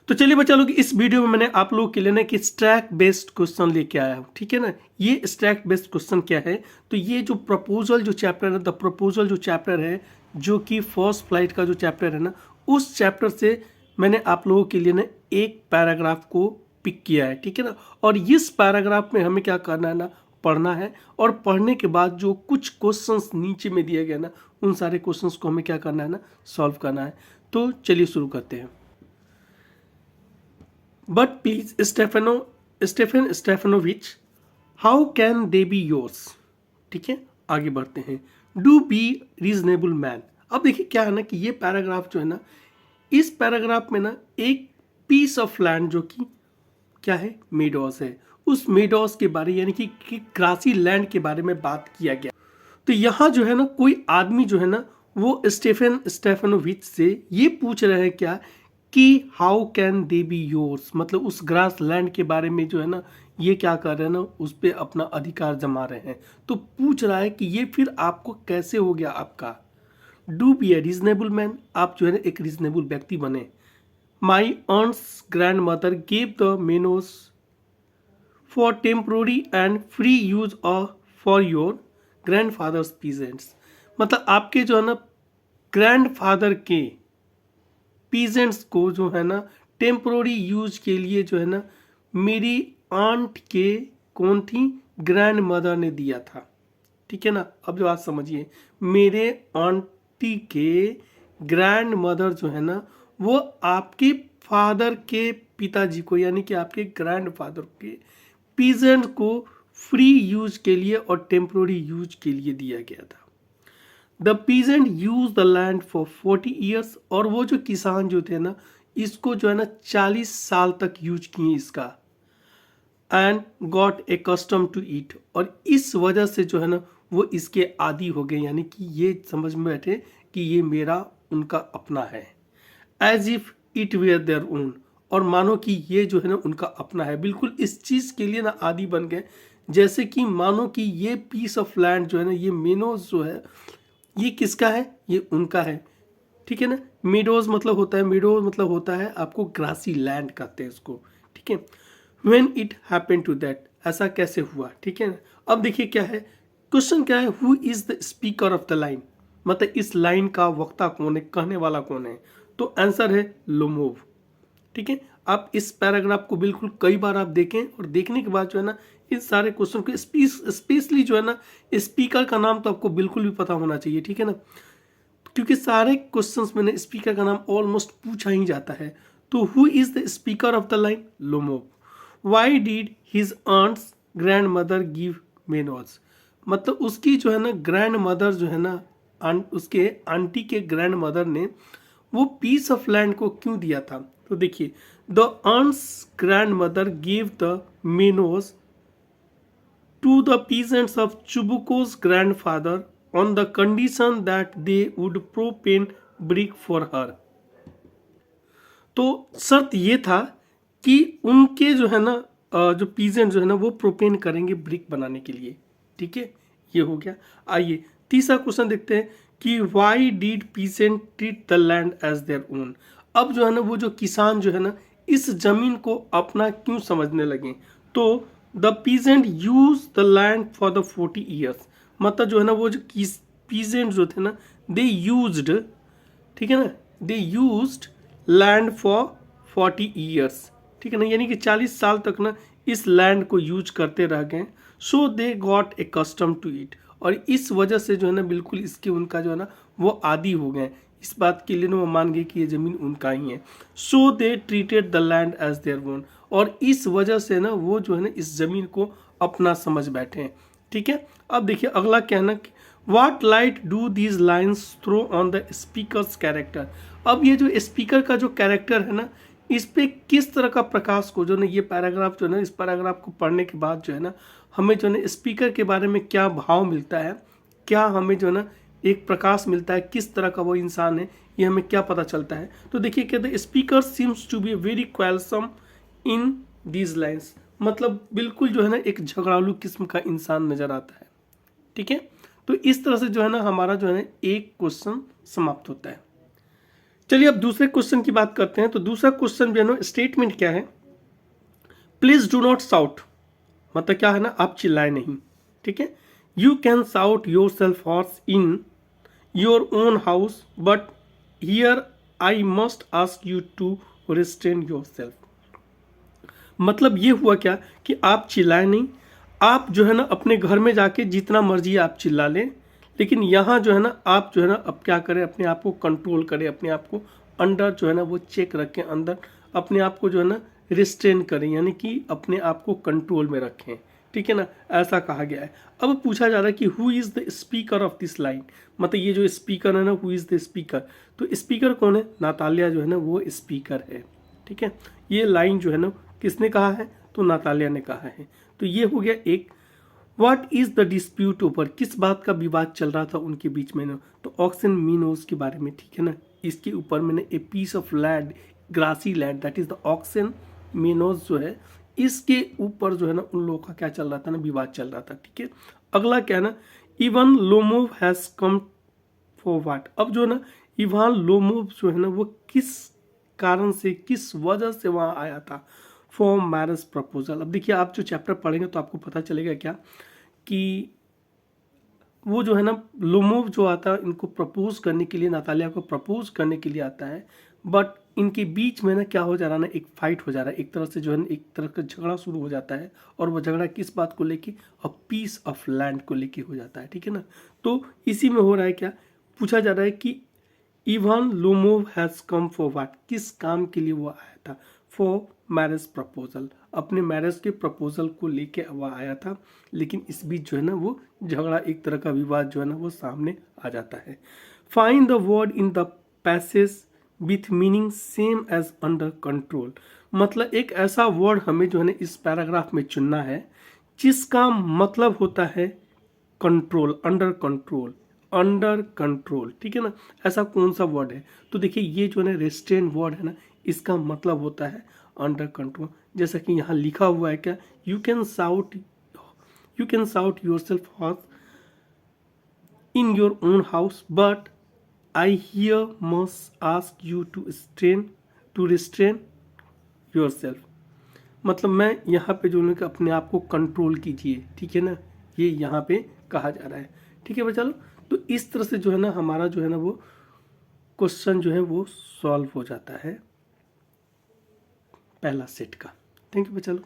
तो चलिए बच्चा लोग, इस वीडियो में मैंने आप लोगों के लिए ना कि स्टैक बेस्ड क्वेश्चन लेके आया हूँ, ठीक है ना। ये स्टैक बेस्ड क्वेश्चन क्या है, तो ये जो प्रपोजल जो चैप्टर है, द प्रपोजल जो चैप्टर है, जो कि फर्स्ट फ्लाइट का जो चैप्टर है ना, उस चैप्टर से मैंने आप लोगों के लिए ना एक पैराग्राफ को पिक किया है, ठीक है ना। और इस पैराग्राफ में हमें क्या करना है ना, पढ़ना है। और पढ़ने के बाद जो कुछ क्वेश्चंस नीचे में दिए गए ना, उन सारे क्वेश्चंस को हमें क्या करना है ना, सॉल्व करना है। तो चलिए शुरू करते हैं। But please, Stefan Stefanovich, how can they be yours? ठीक है, आगे बढ़ते हैं। Do be reasonable man। अब देखिए क्या है ना कि ये पैराग्राफ जो है ना, इस पैराग्राफ में ना एक पीस ऑफ लैंड जो कि क्या है, मेडोस है, उस मेडोस के बारे यानी कि ग्रासी लैंड के बारे में बात किया गया। तो यहाँ जो है ना कोई आदमी जो है ना, वो स्टेफन स्टेफनोविच से ये पूछ रहे हैं क्या कि how can they be yours, मतलब उस ग्रास लैंड के बारे में जो है ना, ये क्या कर रहे हैं ना, उस पर अपना अधिकार जमा रहे हैं। तो पूछ रहा है कि ये फिर आपको कैसे हो गया आपका। Do be a reasonable man, आप जो है ना एक रीजनेबल व्यक्ति बने। My aunt's grandmother gave the manors for temporary and free use for your grandfather's peasants, मतलब आपके जो है ना ग्रैंडफादर के पीजेंट्स को जो है ना टेम्प्रोरी यूज के लिए जो है ना मेरी आंट के कौन थी, ग्रैंड मदर ने दिया था, ठीक है ना। अब जो बात समझिए, मेरे आंटी के ग्रैंड मदर जो है ना, वो आपके फादर के पिताजी को यानी कि आपके ग्रैंडफादर के पीजेंट को फ्री यूज के लिए और टेम्प्रोरी यूज के लिए दिया गया था। The peasant use the land for 40 years, और वो जो किसान जो थे ना, इसको जो है ना 40 साल तक यूज किए इसका। And got A custom to it, और इस वजह से जो है ना वो इसके आदी हो गए, यानी कि ये समझ में बैठे कि ये मेरा उनका अपना है। As if it were their own, और मानो कि ये जो है ना उनका अपना है, बिल्कुल इस चीज़ के लिए ना आदी बन गए, जैसे कि मानो कि ये पीस ऑफ लैंड जो है ना, ये मेनोज जो है, ये किसका है, ये उनका है, ठीक है ना। मेडोज मतलब होता है, मेडोज मतलब होता है आपको ग्रासी लैंड कहते हैं इसको, ठीक है। When it happened to that, ऐसा कैसे हुआ, ठीक है ना। अब देखिए क्या है क्वेश्चन, क्या है, who is the speaker of the line, मतलब इस लाइन का वक्ता कौन है, कहने वाला कौन है। तो आंसर है लोमोव, ठीक है। आप इस पैराग्राफ को बिल्कुल कई बार आप देखें, और देखने के बाद जो है ना इस सारे क्वेश्चन को स्पेशली जो है ना स्पीकर का नाम तो आपको बिल्कुल भी पता होना चाहिए, ठीक है ना, क्योंकि सारे क्वेश्चंस में स्पीकर का नाम ऑलमोस्ट पूछा ही जाता है। तो who is the speaker of the line, Lomov. Why did his aunt's grandmother give meadows, मतलब उसकी जो है ना ग्रैंड मदर जो है ना, उसके आंटी के ग्रैंड मदर ने वो पीस ऑफ लैंड को क्यों दिया था। तो देखिए, the aunt's grandmother give the meadows to the peasants of Chubuko's grandfather on the condition that they would propane brick for her। तो शर्त ये था कि उनके जो है ना जो पीजेंट जो है ना वो प्रोपेन करेंगे ब्रिक बनाने के लिए, ठीक है, ये हो गया। आइए तीसरा क्वेश्चन देखते हैं कि why did peasant treat the land as their own. अब जो है ना वो जो किसान जो है ना इस जमीन को अपना क्यों समझने लगे। तो the peasant use the land for the 40 years, मतलब जो है ना वो जो पीजेंट जो थे ना, दे यूज्ड, ठीक है ना, they used land for 40 years, ठीक है ना, यानी कि 40 साल तक ना इस लैंड को यूज करते रह गए। So they got A custom to it, और इस वजह से जो है ना बिल्कुल इसके उनका जो है ना वो आदी हो गए, इस बात के लिए ना वो मान गए कि ये ज़मीन उनका ही है। So they treated the land as their own, और इस वजह से ना वो जो है ना इस ज़मीन को अपना समझ बैठे हैं, ठीक है। अब देखिए अगला कहना, what light do these lines throw on the speaker's character. अब ये जो स्पीकर का जो कैरेक्टर है ना, इस पे किस तरह का प्रकाश को जो ना ये पैराग्राफ जो है ना, इस पैराग्राफ को पढ़ने के बाद जो है ना हमें जो है ना स्पीकर के बारे में क्या भाव मिलता है, क्या हमें जो है ना एक प्रकाश मिलता है, किस तरह का वो इंसान है, ये हमें क्या पता चलता है। तो देखिए कहते speaker seems to be very quarrelsome in these lines, मतलब बिल्कुल जो है ना एक झगड़ालू किस्म का इंसान नजर आता है, ठीक है। तो इस तरह से जो है ना हमारा जो है ना एक क्वेश्चन समाप्त होता है। चलिए अब दूसरे क्वेश्चन की बात करते हैं। तो दूसरा क्वेश्चन जो है ना, स्टेटमेंट क्या है, प्लीज डू नॉट साउट, मतलब क्या है ना, आप चिल्लाए नहीं, ठीक है। You can shout yourself hoarse in your own house but here I must ask you to restrain yourself. मतलब ये हुआ क्या कि आप चिल्लाए नहीं, आप जो है ना अपने घर में जाके जितना मर्जी आप चिल्ला लें, लेकिन यहाँ जो है ना आप जो है ना अब क्या करें, अपने आप को कंट्रोल करें, अपने आप को अंडर जो है ना वो चेक रखें, अंदर अपने आप को जो है ना रिस्ट्रेन करें, यानी कि अपने आप को कंट्रोल में रखें, ठीक है ना, ऐसा कहा गया है। अब पूछा जा रहा है कि who is the speaker of this line, मतलब ये जो स्पीकर है ना, हु इज़ द स्पीकर, तो स्पीकर कौन है, नातालिया जो है ना वो स्पीकर है, ठीक है। ये लाइन जो है ना किसने कहा है, तो नातालिया ने कहा है। तो ये हो गया एक। What is the dispute over, किस बात का विवाद चल रहा था उनके बीच में ना, तो ऑक्सन मीनोज के बारे में, ठीक है ना। इसके ऊपर मैंने a piece of land, grassy land, that is the oxen meadows जो है, इसके ऊपर जो है ना उन लोगों का क्या चल रहा था ना, विवाद चल रहा था, ठीक है। अगला क्या है ना, even Lomov has come for what. अब जो है ना इवान लोमोव जो है ना वो किस कारण से, किस वजह से वहाँ आया था, फॉर मैरिज प्रपोजल। अब देखिए आप जो चैप्टर पढ़ेंगे तो आपको पता चलेगा क्या कि वो जो है ना लोमोव जो आता है इनको प्रपोज करने के लिए, नातालिया को प्रपोज करने के लिए आता है, बट इनके बीच में ना क्या हो जा रहा है ना, एक फाइट हो जा रहा है, एक तरह से जो है ना एक तरह का झगड़ा शुरू हो जाता है। और वो झगड़ा किस बात को लेके, अ पीस ऑफ लैंड को लेके हो जाता है, ठीक है ना। तो इसी में हो रहा है क्या, पूछा जा रहा है कि Ivan Lomov has come for what, किस काम के लिए वो आया था, फॉर मैरिज प्रपोजल, अपने मैरिज के प्रपोजल को लेके वह आया था। लेकिन इस बीच जो है ना वो झगड़ा, एक तरह का विवाद जो है ना वो सामने आ जाता है। Find the word in the passage with meaning same as under control, मतलब एक ऐसा वर्ड हमें जो है ना इस पैराग्राफ में चुनना है जिसका मतलब होता है control, under control, under control, ठीक है ना। ऐसा कौन सा वर्ड है, तो देखिए ये जो है ना रेस्ट्रेन वर्ड है ना, इसका मतलब होता है अंडर कंट्रोल। जैसा कि यहाँ लिखा हुआ है क्या, you can shout yourself hoarse in your own house but I here must ask you to restrain yourself. मतलब मैं यहाँ पे जो है कि अपने आप को कंट्रोल कीजिए, ठीक है ना, ये यहाँ पे कहा जा रहा है, ठीक है बच्चा लोग। तो इस तरह से जो है ना हमारा जो है ना वो क्वेश्चन जो है वो सॉल्व हो जाता है पहला सेट का। थैंक यू बच्चा लोग।